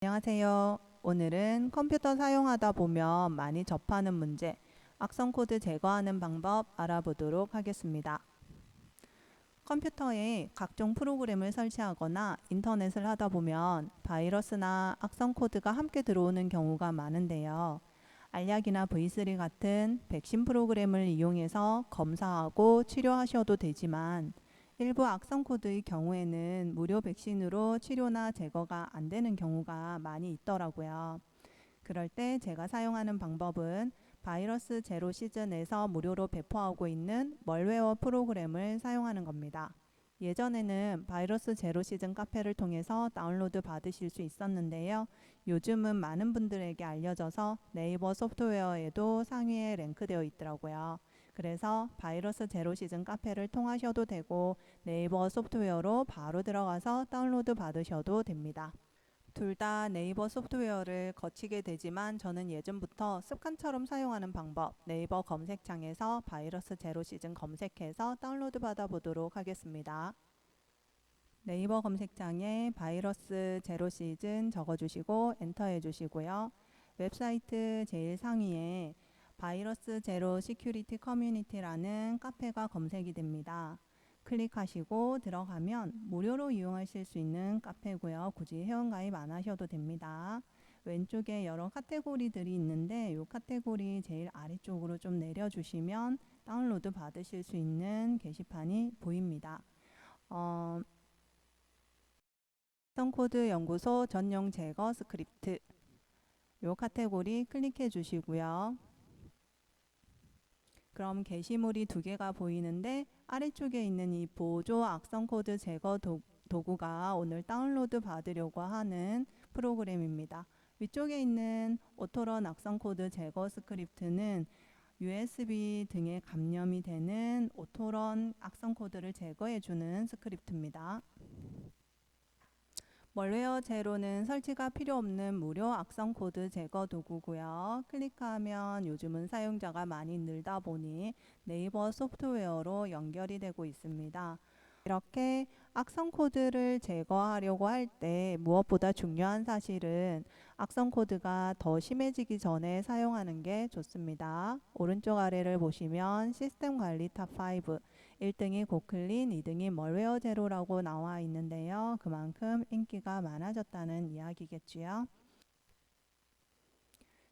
안녕하세요. 오늘은 컴퓨터 사용하다 보면 많이 접하는 문제, 악성 코드 제거하는 방법 알아보도록 하겠습니다. 컴퓨터에 각종 프로그램을 설치하거나 인터넷을 하다 보면 바이러스나 악성 코드가 함께 들어오는 경우가 많은데요. 알약이나 V3 같은 백신 프로그램을 이용해서 검사하고 치료하셔도 되지만 일부 악성 코드의 경우에는 무료 백신으로 치료나 제거가 안 되는 경우가 많이 있더라고요. 그럴 때 제가 사용하는 방법은 바이러스 제로 시즌에서 무료로 배포하고 있는 멀웨어 프로그램을 사용하는 겁니다. 예전에는 바이러스 제로 시즌 카페를 통해서 다운로드 받으실 수 있었는데요. 요즘은 많은 분들에게 알려져서 네이버 소프트웨어에도 상위에 랭크되어 있더라고요. 그래서 바이러스 제로 시즌 카페를 통하셔도 되고 네이버 소프트웨어로 바로 들어가서 다운로드 받으셔도 됩니다. 둘 다 네이버 소프트웨어를 거치게 되지만 저는 예전부터 습관처럼 사용하는 방법, 네이버 검색창에서 바이러스 제로 시즌 검색해서 다운로드 받아보도록 하겠습니다. 네이버 검색창에 바이러스 제로 시즌 적어주시고 엔터 해주시고요. 웹사이트 제일 상위에 바이러스 제로 시큐리티 커뮤니티라는 카페가 검색이 됩니다. 클릭하시고 들어가면 무료로 이용하실 수 있는 카페고요. 굳이 회원가입 안 하셔도 됩니다. 왼쪽에 여러 카테고리들이 있는데 이 카테고리 제일 아래쪽으로 좀 내려주시면 다운로드 받으실 수 있는 게시판이 보입니다. 악성코드 연구소 전용 제거 스크립트 이 카테고리 클릭해 주시고요. 그럼 게시물이 두 개가 보이는데 아래쪽에 있는 이 보조 악성코드 제거 도구가 오늘 다운로드 받으려고 하는 프로그램입니다. 위쪽에 있는 오토런 악성코드 제거 스크립트는 USB 등에 감염이 되는 오토런 악성코드를 제거해주는 스크립트입니다. 멀웨어 제로는 설치가 필요 없는 무료 악성 코드 제거 도구고요. 클릭하면 요즘은 사용자가 많이 늘다 보니 네이버 소프트웨어로 연결이 되고 있습니다. 이렇게 악성 코드를 제거하려고 할 때 무엇보다 중요한 사실은 악성 코드가 더 심해지기 전에 사용하는 게 좋습니다. 오른쪽 아래를 보시면 시스템 관리 탑5 1등이 고클린, 2등이 멀웨어 제로라고 나와 있는데요. 그만큼 인기가 많아졌다는 이야기겠지요.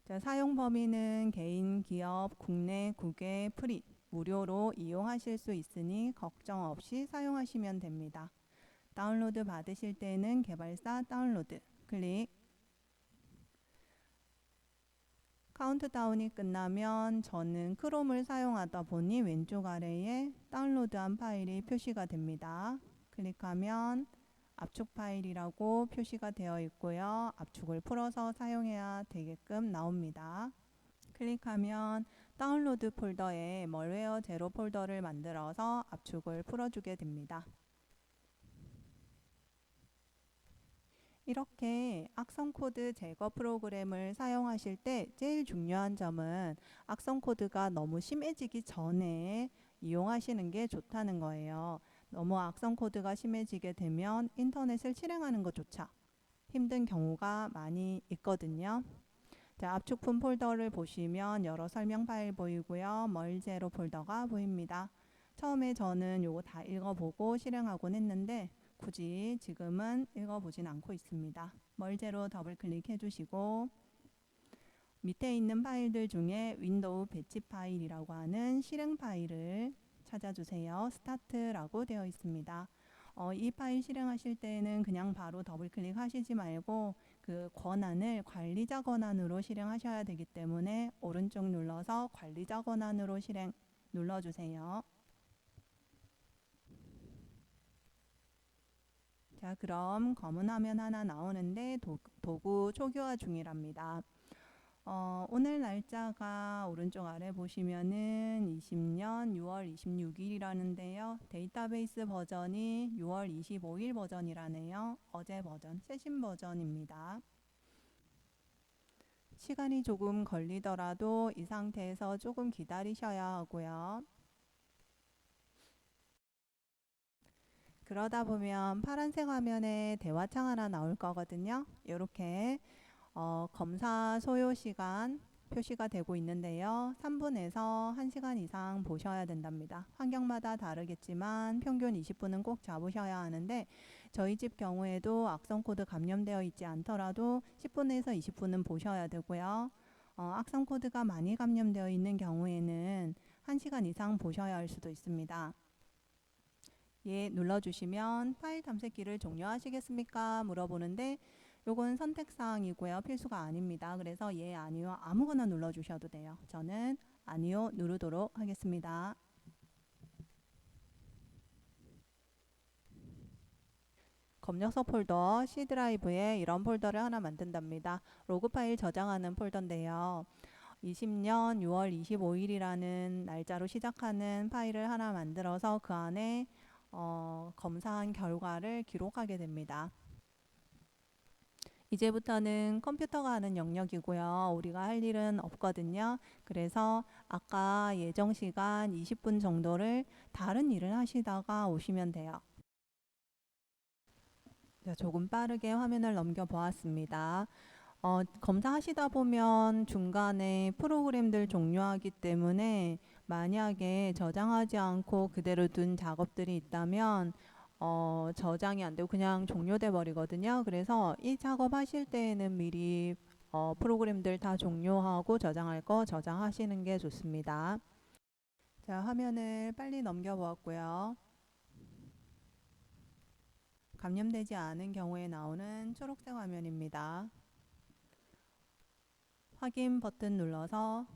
자, 사용 범위는 개인, 기업, 국내, 국외, 프리, 무료로 이용하실 수 있으니 걱정 없이 사용하시면 됩니다. 다운로드 받으실 때는 개발사 다운로드 클릭. 카운트다운이 끝나면 저는 크롬을 사용하다 보니 왼쪽 아래에 다운로드한 파일이 표시가 됩니다. 클릭하면 압축 파일이라고 표시가 되어 있고요. 압축을 풀어서 사용해야 되게끔 나옵니다. 클릭하면 다운로드 폴더에 멀웨어 제로 폴더를 만들어서 압축을 풀어주게 됩니다. 이렇게 악성 코드 제거 프로그램을 사용하실 때 제일 중요한 점은 악성 코드가 너무 심해지기 전에 이용하시는 게 좋다는 거예요. 너무 악성 코드가 심해지게 되면 인터넷을 실행하는 것조차 힘든 경우가 많이 있거든요. 자, 압축품 폴더를 보시면 여러 설명 파일 보이고요. 멀제로 폴더가 보입니다. 처음에 저는 요거 다 읽어보고 실행하곤 했는데 굳이 지금은 읽어보진 않고 있습니다. 멀제로 더블 클릭해 주시고 밑에 있는 파일들 중에 윈도우 배치 파일이라고 하는 실행 파일을 찾아주세요. 스타트라고 되어 있습니다. 이 파일 실행하실 때는 그냥 바로 더블 클릭하시지 말고 그 권한을 관리자 권한으로 실행하셔야 되기 때문에 오른쪽 눌러서 관리자 권한으로 실행 눌러주세요. 자, 그럼 검은 화면 하나 나오는데 도구 초기화 중이랍니다. 오늘 날짜가 오른쪽 아래 보시면은 20년 6월 26일이라는데요. 데이터베이스 버전이 6월 25일 버전이라네요. 어제 버전, 최신 버전입니다. 시간이 조금 걸리더라도 이 상태에서 조금 기다리셔야 하고요. 그러다 보면 파란색 화면에 대화창 하나 나올 거거든요. 이렇게 검사 소요 시간 표시가 되고 있는데요. 3분에서 1시간 이상 보셔야 된답니다. 환경마다 다르겠지만 평균 20분은 꼭 잡으셔야 하는데 저희 집 경우에도 악성 코드 감염되어 있지 않더라도 10분에서 20분은 보셔야 되고요. 악성 코드가 많이 감염되어 있는 경우에는 1시간 이상 보셔야 할 수도 있습니다. 예 눌러주시면 파일 탐색기를 종료하시겠습니까? 물어보는데 요건 선택사항이고요. 필수가 아닙니다. 그래서 예, 아니요, 아무거나 눌러주셔도 돼요. 저는 아니요 누르도록 하겠습니다. 검역소 폴더 C 드라이브에 이런 폴더를 하나 만든답니다. 로그 파일 저장하는 폴더인데요. 20년 6월 25일이라는 날짜로 시작하는 파일을 하나 만들어서 그 안에 검사한 결과를 기록하게 됩니다. 이제부터는 컴퓨터가 하는 영역이고요. 우리가 할 일은 없거든요. 그래서 아까 예정 시간 20분 정도를 다른 일을 하시다가 오시면 돼요. 자, 조금 빠르게 화면을 넘겨 보았습니다. 검사하시다 보면 중간에 프로그램들 종료하기 때문에 만약에 저장하지 않고 그대로 둔 작업들이 있다면 저장이 안 되고 그냥 종료돼 버리거든요. 그래서 이 작업 하실 때에는 미리 프로그램들 다 종료하고 저장할 거 저장하시는 게 좋습니다. 자, 화면을 빨리 넘겨 보았고요. 감염되지 않은 경우에 나오는 초록색 화면입니다. 확인 버튼 눌러서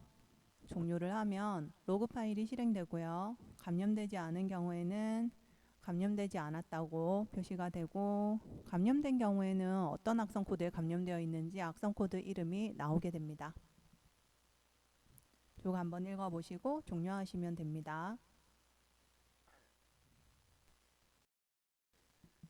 종료를 하면 로그 파일이 실행되고요. 감염되지 않은 경우에는 감염되지 않았다고 표시가 되고 감염된 경우에는 어떤 악성 코드에 감염되어 있는지 악성 코드 이름이 나오게 됩니다. 이거 한번 읽어보시고 종료하시면 됩니다.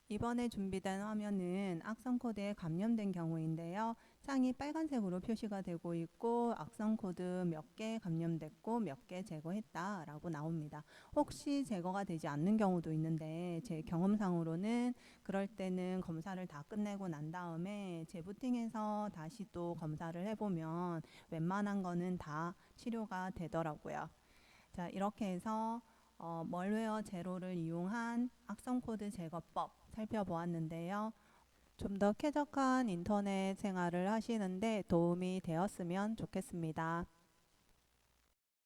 이번에 준비된 화면은 악성 코드에 감염된 경우인데요. 창이 빨간색으로 표시가 되고 있고 악성 코드 몇 개 감염됐고 몇 개 제거했다 라고 나옵니다. 혹시 제거가 되지 않는 경우도 있는데 제 경험상으로는 그럴 때는 검사를 다 끝내고 난 다음에 재부팅해서 다시 또 검사를 해보면 웬만한 거는 다 치료가 되더라고요. 자, 이렇게 해서 멀웨어 제로를 이용한 악성 코드 제거법 살펴보았는데요. 좀 더 쾌적한 인터넷 생활을 하시는데 도움이 되었으면 좋겠습니다.